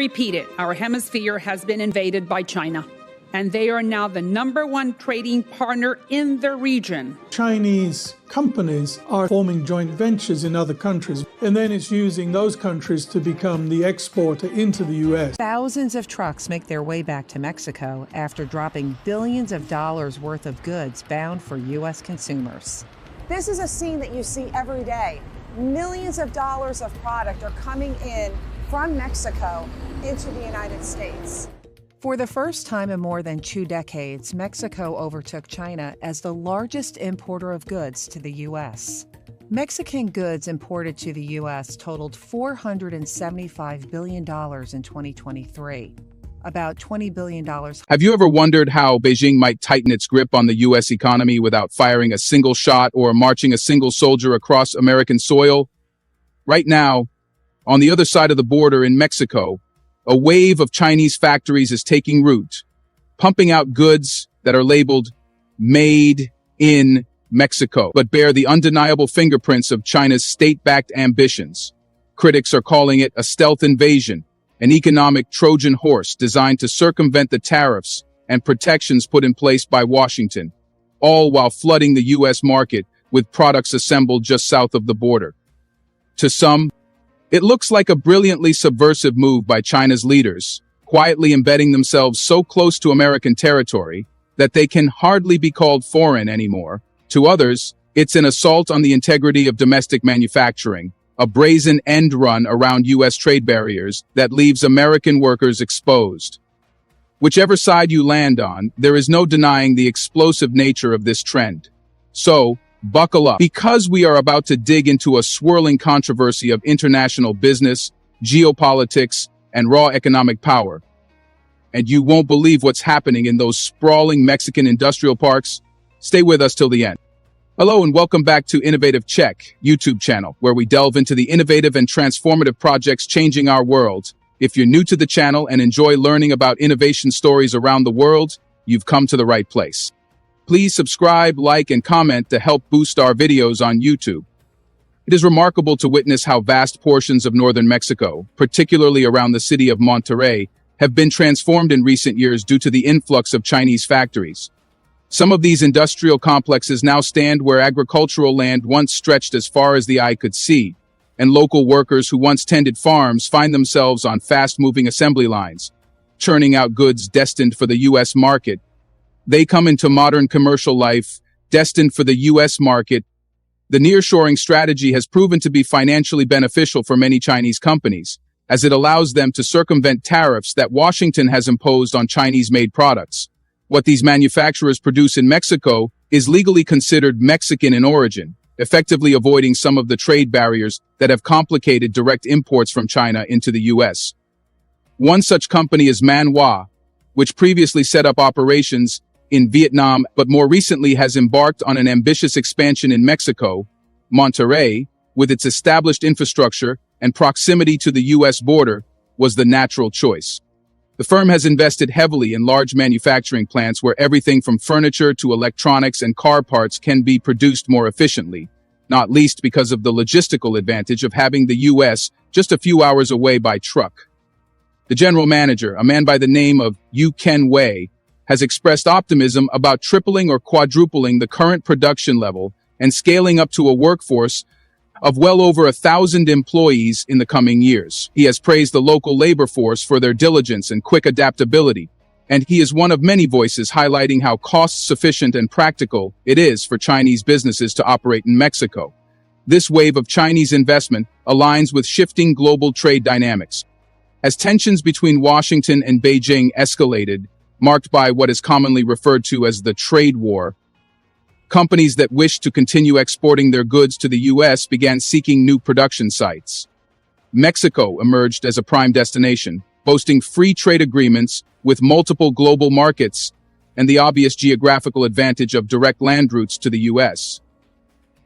repeat it, our hemisphere has been invaded by China, and they are now the #1 trading partner in the region. Chinese companies are forming joint ventures in other countries, and then it's using those countries to become the exporter into the U.S. Thousands of trucks make their way back to Mexico after dropping billions of dollars worth of goods bound for U.S. consumers. This is a scene that you see every day. Millions of dollars of product are coming in from Mexico into the United States. For the first time in more than 2 decades, Mexico overtook China as the largest importer of goods to the U.S. Mexican goods imported to the U.S. totaled $475 billion in 2023, about $20 billion. Have you ever wondered how Beijing might tighten its grip on the U.S. economy without firing a single shot or marching a single soldier across American soil? Right now, on the other side of the border in Mexico, a wave of Chinese factories is taking root, pumping out goods that are labeled Made in Mexico, but bear the undeniable fingerprints of China's state-backed ambitions. Critics are calling it a stealth invasion, an economic Trojan horse designed to circumvent the tariffs and protections put in place by Washington, all while flooding the U.S. market with products assembled just south of the border. To some, it looks like a brilliantly subversive move by China's leaders, quietly embedding themselves so close to American territory that they can hardly be called foreign anymore. To others, it's an assault on the integrity of domestic manufacturing, a brazen end run around U.S. trade barriers that leaves American workers exposed. Whichever side you land on, there is no denying the explosive nature of this trend. So, buckle up, because we are about to dig into a swirling controversy of international business, geopolitics, and raw economic power. And you won't believe what's happening in those sprawling Mexican industrial parks. Stay with us till the end. Hello and welcome back to Innovative Check YouTube channel, where we delve into the innovative and transformative projects changing our world. If you're new to the channel and enjoy learning about innovation stories around the world, you've come to the right place. Please subscribe, like, and comment to help boost our videos on YouTube. It is remarkable to witness how vast portions of northern Mexico, particularly around the city of Monterrey, have been transformed in recent years due to the influx of Chinese factories. Some of these industrial complexes now stand where agricultural land once stretched as far as the eye could see, and local workers who once tended farms find themselves on fast-moving assembly lines, churning out goods destined for the U.S. market. They come into modern commercial life, destined for the U.S. market. The nearshoring strategy has proven to be financially beneficial for many Chinese companies, as it allows them to circumvent tariffs that Washington has imposed on Chinese-made products. What these manufacturers produce in Mexico is legally considered Mexican in origin, effectively avoiding some of the trade barriers that have complicated direct imports from China into the U.S. One such company is Manhua, which previously set up operations in Vietnam, but more recently has embarked on an ambitious expansion in Mexico. Monterrey, with its established infrastructure and proximity to the U.S. border, was the natural choice. The firm has invested heavily in large manufacturing plants where everything from furniture to electronics and car parts can be produced more efficiently, not least because of the logistical advantage of having the U.S. just a few hours away by truck. The general manager, a man by the name of U.S.M.C.A, has expressed optimism about tripling or quadrupling the current production level and scaling up to a workforce of well over 1,000 employees in the coming years. He has praised the local labor force for their diligence and quick adaptability, and he is one of many voices highlighting how cost-sufficient and practical it is for Chinese businesses to operate in Mexico. This wave of Chinese investment aligns with shifting global trade dynamics. As tensions between Washington and Beijing escalated, marked by what is commonly referred to as the trade war, companies that wished to continue exporting their goods to the U.S. began seeking new production sites. Mexico emerged as a prime destination, boasting free trade agreements with multiple global markets and the obvious geographical advantage of direct land routes to the U.S.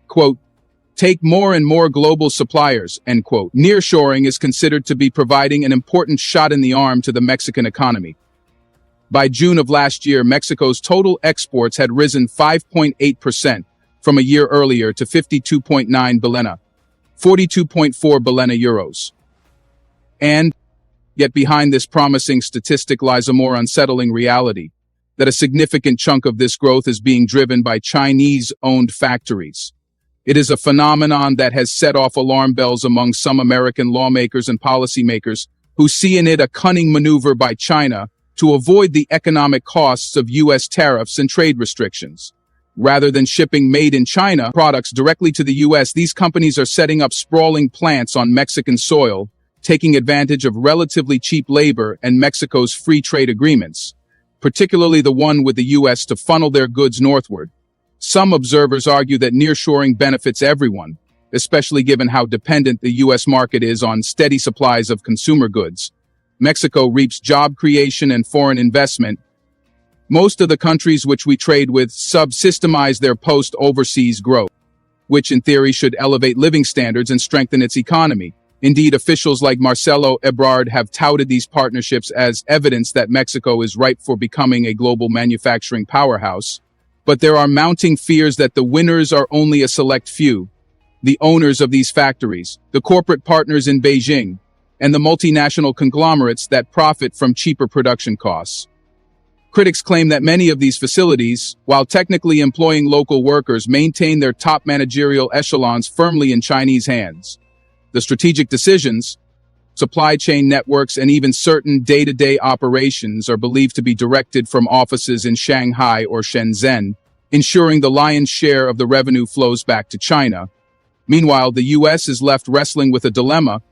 Quote, "Take more and more global suppliers," end quote. Nearshoring is considered to be providing an important shot in the arm to the Mexican economy. By June of last year, Mexico's total exports had risen 5.8% from a year earlier to 52.9 billion, 42.4 billion euros. And Yet behind this promising statistic lies a more unsettling reality, that a significant chunk of this growth is being driven by Chinese-owned factories. It is a phenomenon that has set off alarm bells among some American lawmakers and policymakers who see in it a cunning maneuver by China to avoid the economic costs of U.S. tariffs and trade restrictions. Rather than shipping made-in-China products directly to the U.S., these companies are setting up sprawling plants on Mexican soil, taking advantage of relatively cheap labor and Mexico's free trade agreements, particularly the one with the U.S. to funnel their goods northward. Some observers argue that nearshoring benefits everyone, especially given how dependent the U.S. market is on steady supplies of consumer goods. Mexico reaps job creation and foreign investment. Most of the countries which we trade with subsystemize their post-overseas growth, which in theory should elevate living standards and strengthen its economy. Indeed, officials like Marcelo Ebrard have touted these partnerships as evidence that Mexico is ripe for becoming a global manufacturing powerhouse. But there are mounting fears that the winners are only a select few, the owners of these factories, the corporate partners in Beijing, and the multinational conglomerates that profit from cheaper production costs. Critics claim that many of these facilities, while technically employing local workers, maintain their top managerial echelons firmly in Chinese hands. The strategic decisions, supply chain networks, and even certain day-to-day operations are believed to be directed from offices in Shanghai or Shenzhen, ensuring the lion's share of the revenue flows back to China. Meanwhile, the U.S. is left wrestling with a dilemma.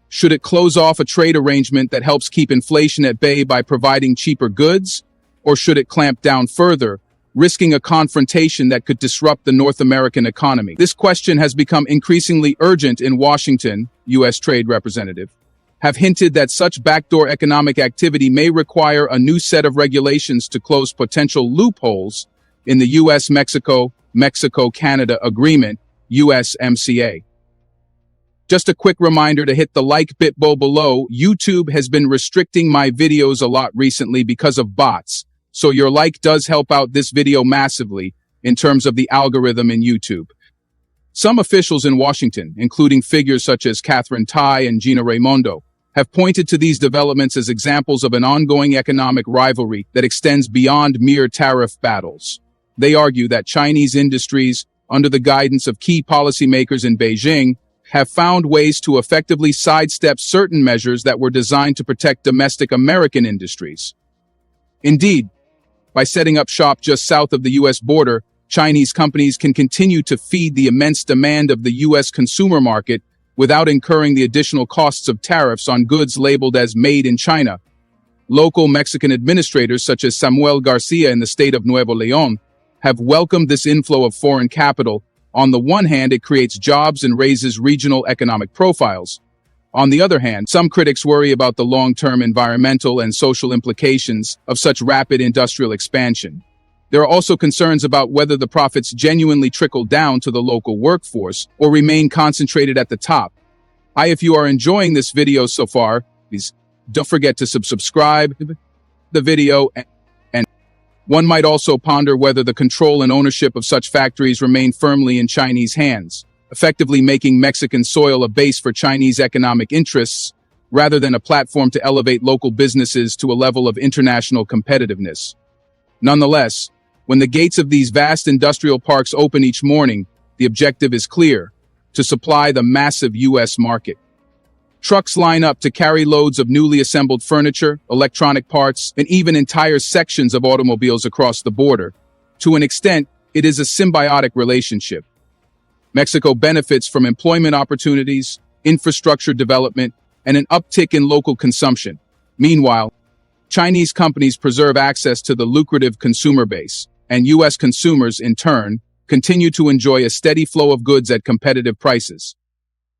Should it close off a trade arrangement that helps keep inflation at bay by providing cheaper goods? Or should it clamp down further, risking a confrontation that could disrupt the North American economy? This question has become increasingly urgent in Washington. U.S. Trade Representative have hinted that such backdoor economic activity may require a new set of regulations to close potential loopholes in the U.S.-Mexico-Canada Agreement, U.S.M.C.A. Just a quick reminder to hit the like button below. YouTube has been restricting my videos a lot recently because of bots, so your like does help out this video massively in terms of the algorithm in YouTube. Some officials in Washington, including figures such as Catherine Tai and Gina Raimondo, have pointed to these developments as examples of an ongoing economic rivalry that extends beyond mere tariff battles. They argue that Chinese industries, under the guidance of key policymakers in Beijing, have found ways to effectively sidestep certain measures that were designed to protect domestic American industries. Indeed, by setting up shop just south of the U.S. border, Chinese companies can continue to feed the immense demand of the U.S. consumer market without incurring the additional costs of tariffs on goods labeled as made in China. Local Mexican administrators such as Samuel Garcia in the state of Nuevo León have welcomed this inflow of foreign capital. On the one hand, it creates jobs and raises regional economic profiles. On the other hand, some critics worry about the long-term environmental and social implications of such rapid industrial expansion. There are also concerns about whether the profits genuinely trickle down to the local workforce or remain concentrated at the top. If you are enjoying this video so far, please don't forget to subscribe the video, and one might also ponder whether the control and ownership of such factories remain firmly in Chinese hands, effectively making Mexican soil a base for Chinese economic interests rather than a platform to elevate local businesses to a level of international competitiveness. Nonetheless, when the gates of these vast industrial parks open each morning, the objective is clear: to supply the massive U.S. market. Trucks line up to carry loads of newly assembled furniture, electronic parts, and even entire sections of automobiles across the border. To an extent, it is a symbiotic relationship. Mexico benefits from employment opportunities, infrastructure development, and an uptick in local consumption. Meanwhile, Chinese companies preserve access to the lucrative consumer base, and U.S. consumers, in turn, continue to enjoy a steady flow of goods at competitive prices.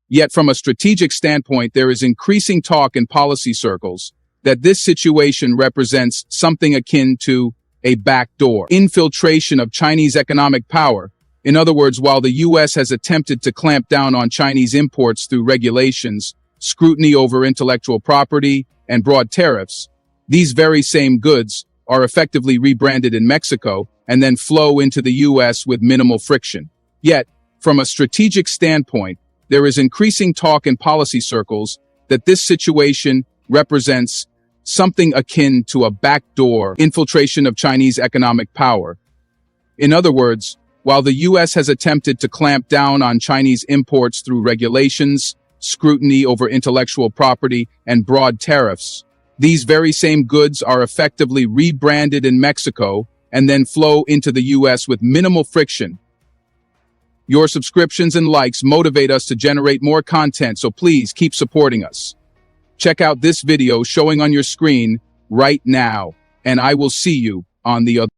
Yet from a strategic standpoint, there is increasing talk in policy circles that this situation represents something akin to a backdoor infiltration of Chinese economic power. In other words, while the U.S. has attempted to clamp down on Chinese imports through regulations, scrutiny over intellectual property, and broad tariffs, these very same goods are effectively rebranded in Mexico and then flow into the U.S. with minimal friction. Yet, from a strategic standpoint, there is increasing talk in policy circles that this situation represents something akin to a backdoor infiltration of Chinese economic power. In other words, while the U.S. has attempted to clamp down on Chinese imports through regulations, scrutiny over intellectual property, and broad tariffs, these very same goods are effectively rebranded in Mexico and then flow into the U.S. with minimal friction. Your subscriptions and likes motivate us to generate more content, so please keep supporting us. Check out this video showing on your screen right now, and I will see you on the other.